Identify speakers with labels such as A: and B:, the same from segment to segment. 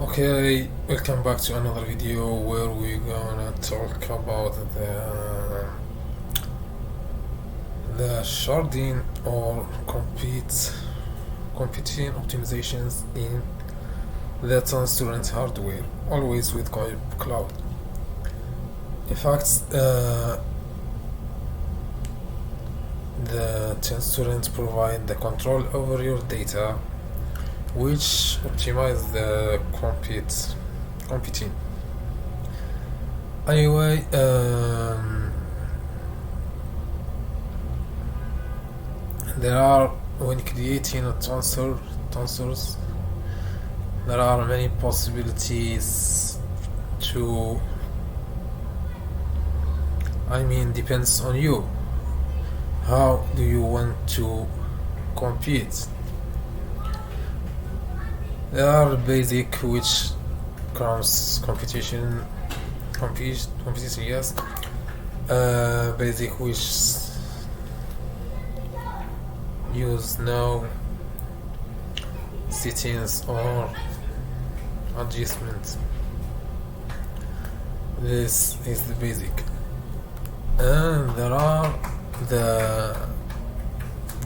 A: Okay, welcome back to another video where we're gonna talk about the sharding or competing optimizations in the Tenstorrent hardware, always with cloud. In fact, the Tenstorrent provide the control over your data, which optimize the competing. Anyway, there are, when creating a tensors, there are many possibilities to, depends on you. How do you want to compete? There are basic, which comes competition, yes. Basic, which use no settings or adjustments. This is the basic, and there are the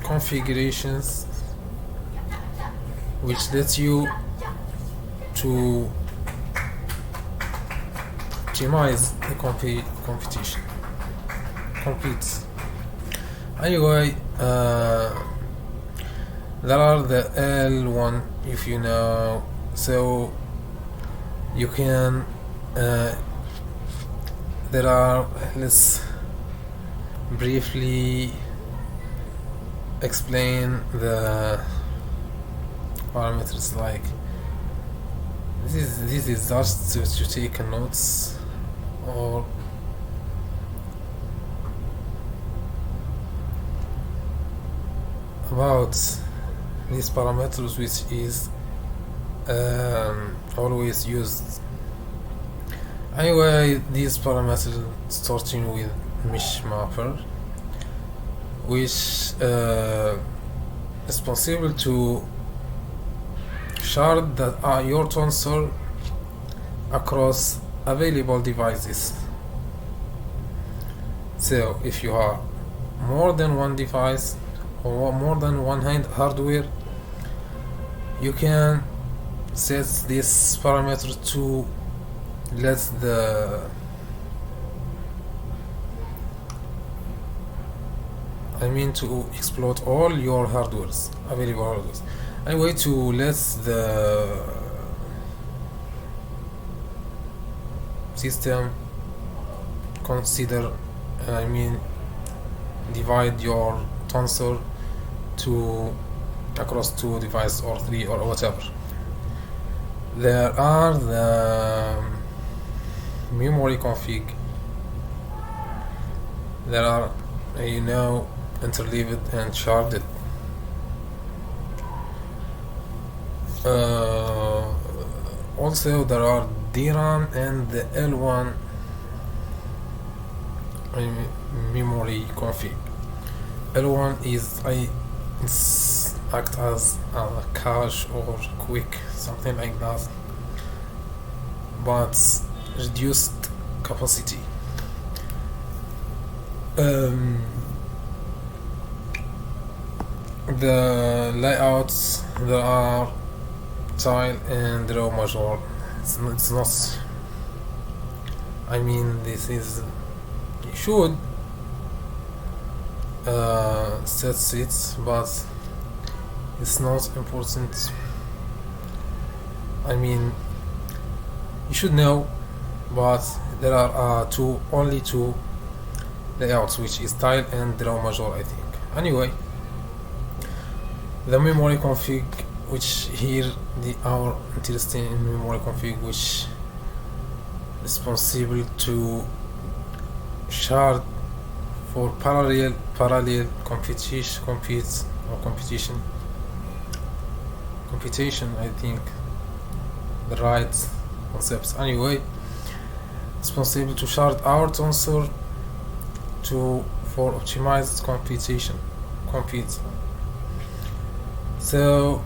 A: configurations which lets you to optimize the competition. Anyway, there are the L1, if you know, so you can there are, let's briefly explain the parameters. Like this is just to take notes or about these parameters, which is always used. Anyway, these parameters starting with mesh mapper, which is possible to shard that are your tensor across available devices. So if you have more than one device or more than one hardware, you can set this parameter to let the to exploit all your hardwares, available hardwares. Anyway, to let the system consider, divide your tensor to across two devices or three or whatever. There are the memory config. There are interleaved and sharded. Also there are DRAM and the L1 memory config. L1 is act as a cache or quick, something like that, but reduced capacity. The layouts, there are tile and raw major. It's not this is, you should set it, but it's not important. You should know, but there are only two layouts, which is tile and raw major, I think. Anyway, the memory config, which here our interested in memory config, which is responsible to shard for parallel computation, I think the right concepts. Anyway, responsible to shard our tensor for optimized compute. So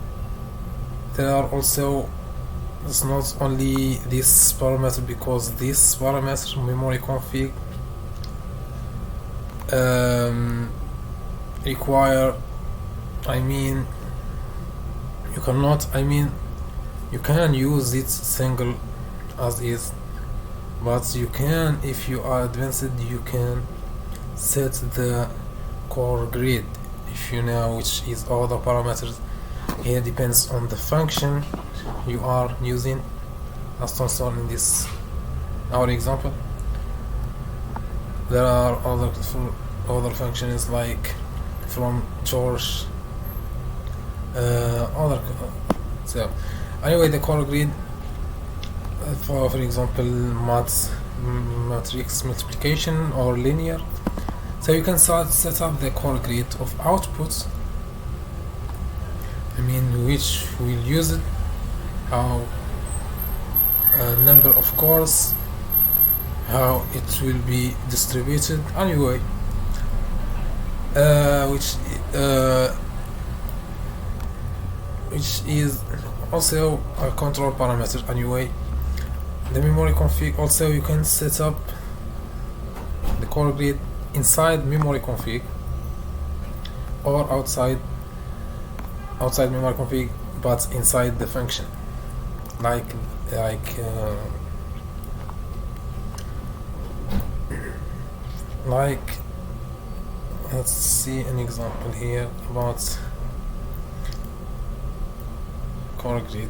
A: there are also it's not only this parameter, because this parameter memory config require, you cannot, you can use it single as is, but you can, if you are advanced, you can set the core grid, if you know, which is all the parameters. Here depends on the function you are using, as Tenstorrent in this our example. There are other functions like from George, so anyway, the core grid, for example, matrix multiplication or linear. So you can set up the core grid of outputs, which will use it, how number of cores, how it will be distributed, anyway, which is also a control parameter. Anyway, the memory config, also you can set up the core grid inside memory config or outside memory config, but inside the function, like let's see an example here about core grid.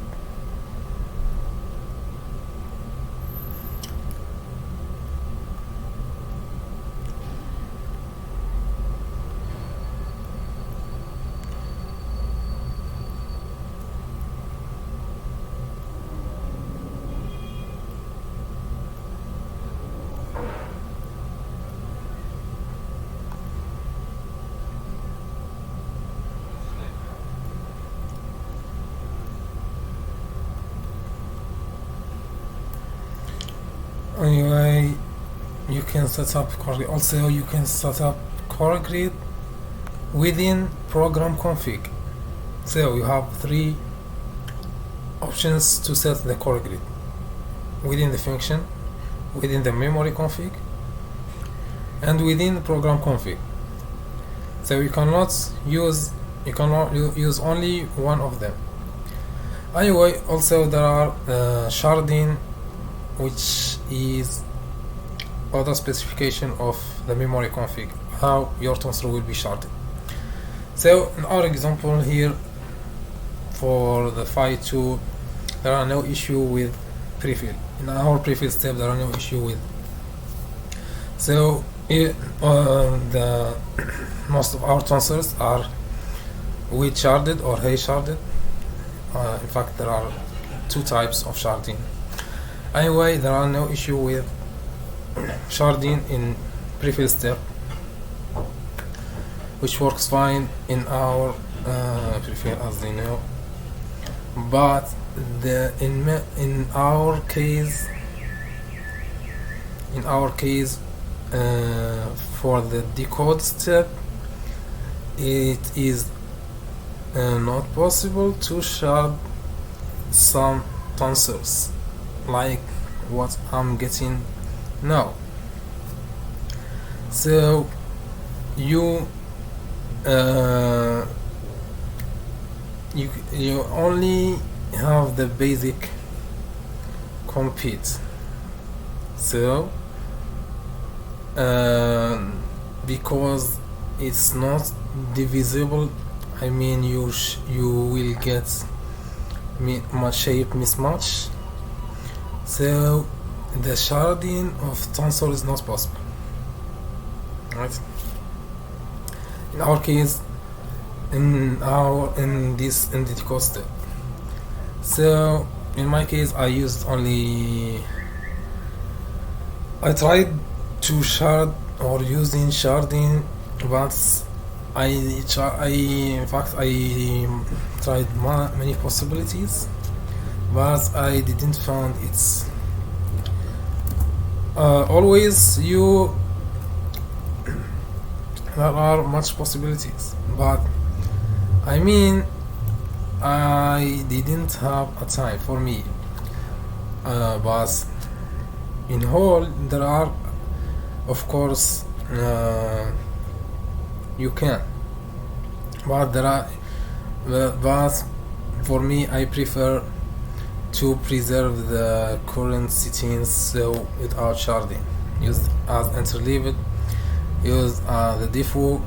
A: Anyway, you can set up core grid. Also, you can set up core grid within program config. So you have three options to set the core grid: within the function, within the memory config, and within the program config. So you cannot use only one of them. Anyway, also there are sharding, which is other specification of the memory config, how your Tenstorrent will be sharded. So in our example here, for the Phi 2, there are no issue with prefill. In our prefill step, there are no issue with. So the most of our Tensorrents are with sharded or hay sharded. In fact, there are two types of sharding. Anyway, there are no issue with sharding in prefill step, which works fine in our prefill, as you know. But in our case, for the decode step, it is not possible to shard some tensors, like what I'm getting now. So you only have the basic compute. So because it's not divisible, you will get shape mismatch. So the sharding of tensor is not possible, right? In our case, in the decode step. So in my case, I tried to shard or using sharding, but I tried many possibilities, but I didn't find it's always there are much possibilities, but I didn't have a time for me. but in whole there are, of course, you can, but there are, but for me I prefer to preserve the current settings, so without sharding, use as interleaved, use the default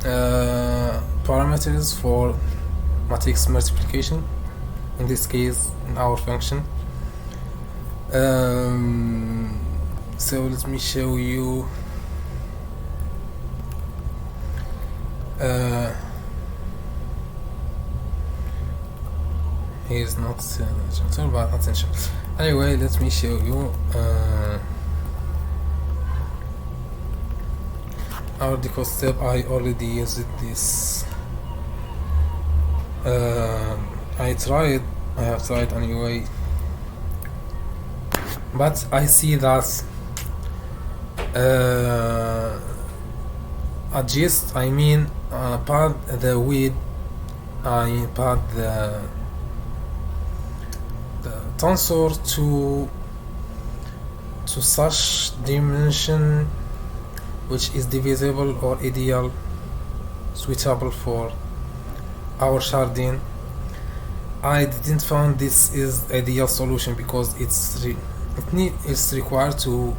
A: parameters for matrix multiplication, in this case in our function. So let me show you he's not gentle but attention. Anyway, let me show you our decode step. I already used this. I have tried anyway, but I see that adjust, I mean pad the width, I pad the tensor to such dimension which is divisible or ideal, suitable for our sharding. I didn't find this is ideal solution because it's required to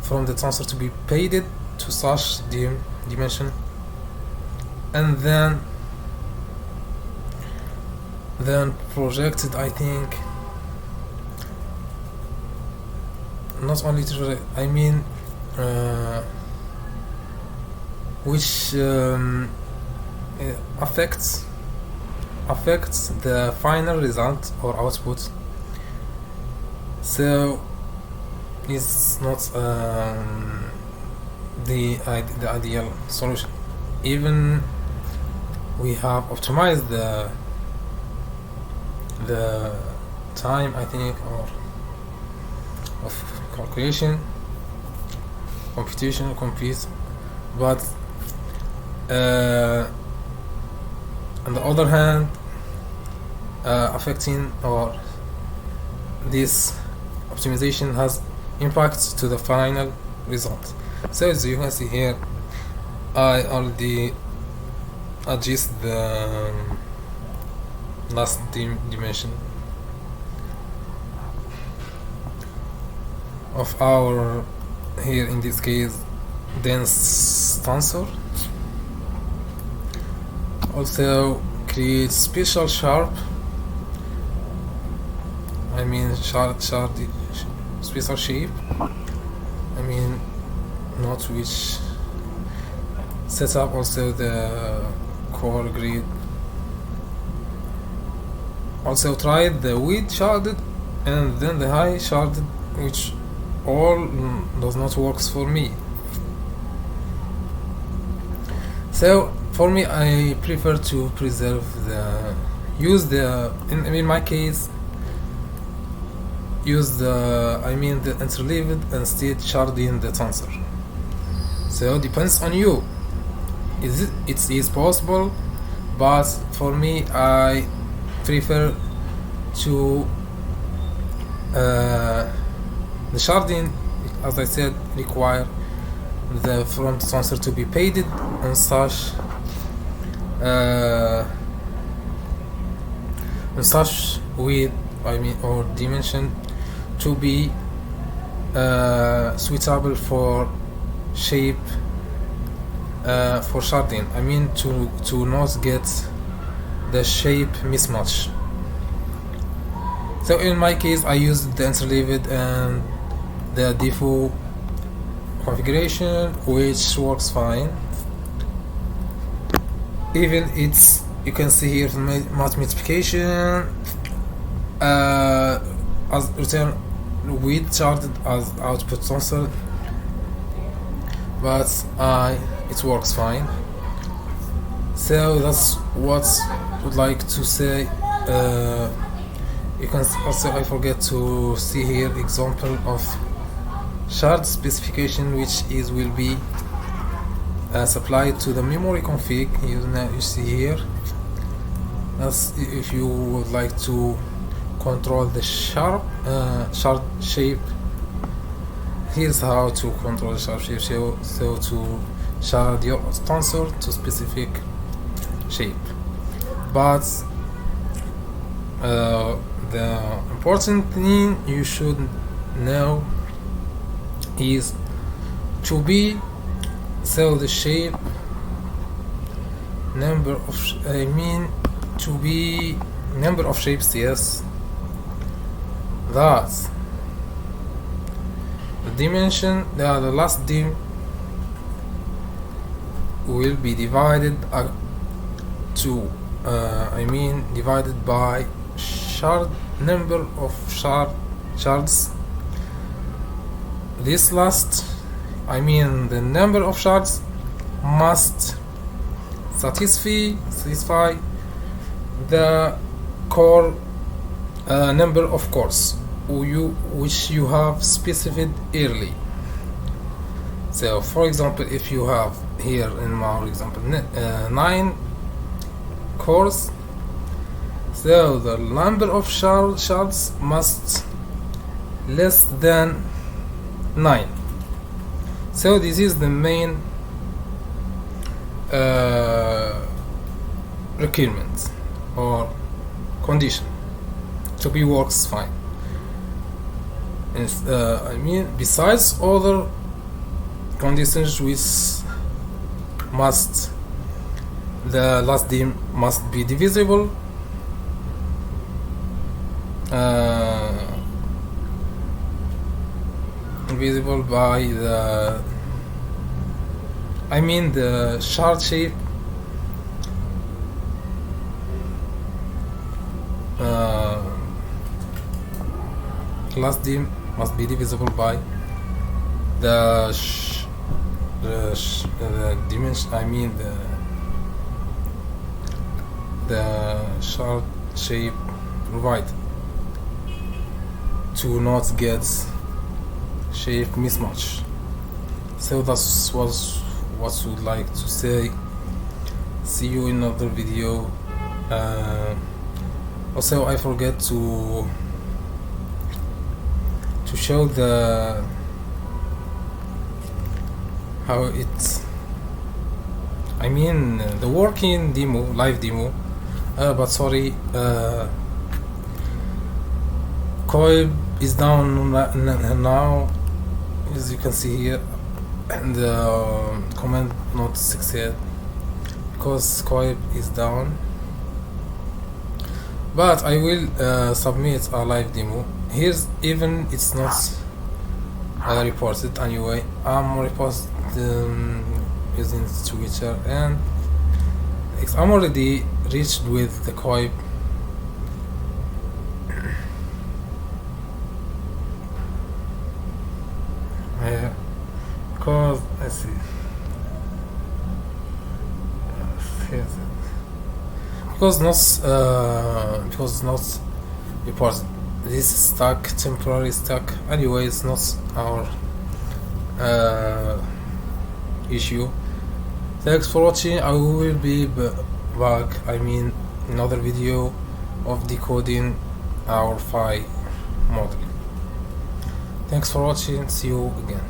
A: from the tensor to be padded to such dimension, and then projected, I think, not only to, I mean which affects the final result or output. So it's not the ideal solution. Even we have optimized the time, I think, or of calculation, computation, but on the other hand, affecting or this optimization has impact to the final result. So as you can see here, I already adjust the last dimension of our, here in this case, dense tensor. Also create special sharp, I mean special shape, I mean not which set up also the core grid. Also tried the width sharded and then the high sharded, which all does not works for me. So for me, I prefer to preserve in my case, use the interleaved instead sharding the tensor. So depends on you. It is possible, but for me, I prefer to the sharding, as I said, require the front tensor to be padded on such width, or dimension, to be suitable for shape, for sharding. I mean to not get the shape mismatch. So in my case, I used the interleaved and the default configuration, which works fine. Even you can see here multiplication as return width sharded as output tensor, but it works fine. So that's what I would like to say. You can also, I forget to see here example of shard specification, which will be supplied to the memory config. You see here. That's if you would like to control the shard shape. Here's how to control the shard shape. So to shard your tensor to specific shape. But the important thing you should know is to be so the shape number of to be number of shapes, yes, that the dimension, the last dim will be divided divided by number of shards. This last, the number of shards must satisfy the core number of cores which you have specified early. So for example, if you have here in my example 9 cores, so the number of shards must less than 9. So this is the main requirement or condition to be works fine. And, besides other conditions which the last dim must be divisible by the shard shape last dim must be divisible by the dimension, the shard shape provided, to not get shape mismatch. So that's what I would like to say. See you in another video. Also, I forget to show the how it's the working demo, live demo, but sorry, coil is down now, as you can see here, and command not succeed because coil is down. But I will submit a live demo. Here's even it's not reported anyway. I'm reposted using Twitter, and I'm already reached with the coil. Because I see. Because not reported. This is stuck, temporarily stuck. Anyway, it's not our issue. Thanks for watching. I will be back, another video of decoding our phi model. Thanks for watching. See you again.